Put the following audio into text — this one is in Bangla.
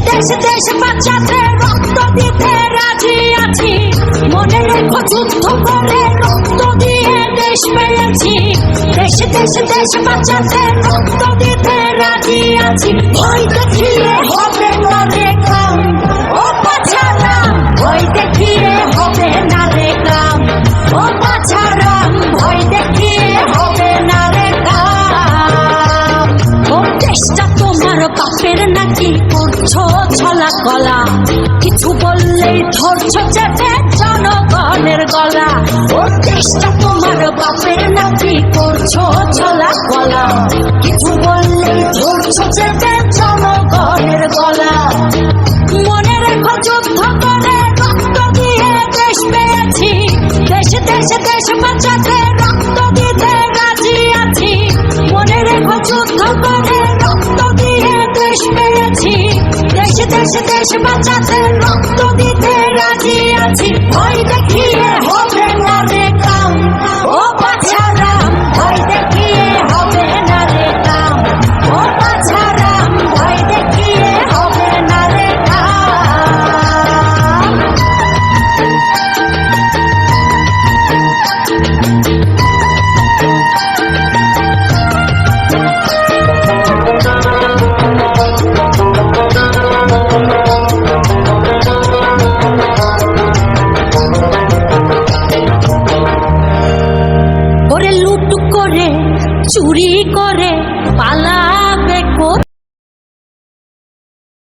দেশ দেশ বাঁচাতে রক্ত দিতে রাজি আছি। মনে রেখো যুদ্ধ করে রক্ত দিয়ে দেশ পেয়েছি। দেশ দেশ দেশ বাঁচাতে রক্ত দিতে রাজি আছি। ভয় দেখিয়ে হবে না রে কাম, ও বাছারাম ভয় দেখিয়ে হবে না রে কাম, ও বাছারাম ভয় দেখিয়ে হবে না রে কাম। ও দেশটা তোমার বাপের নাকি করছো ছলা কলা, কিছু বললেই ধরছো চেপে জনগণের গলা। ও দেশটা তোমার বাপের নাকি করছো ছলা কলা, কিছু বললেই ধরছো চেপে জনগণের গলা। মনে রেখো যুদ্ধ করে রক্ত দিয়ে দেশ পেয়েছি। দেশ দেশ দেশ বাঁচাতে রক্ত দিতে রাজি আছি। মনে রেখো যুদ্ধ করে রক্ত দিয়ে দেশ পেয়েছি। দেশ দেশ দেশ বাঁচাতে রক্ত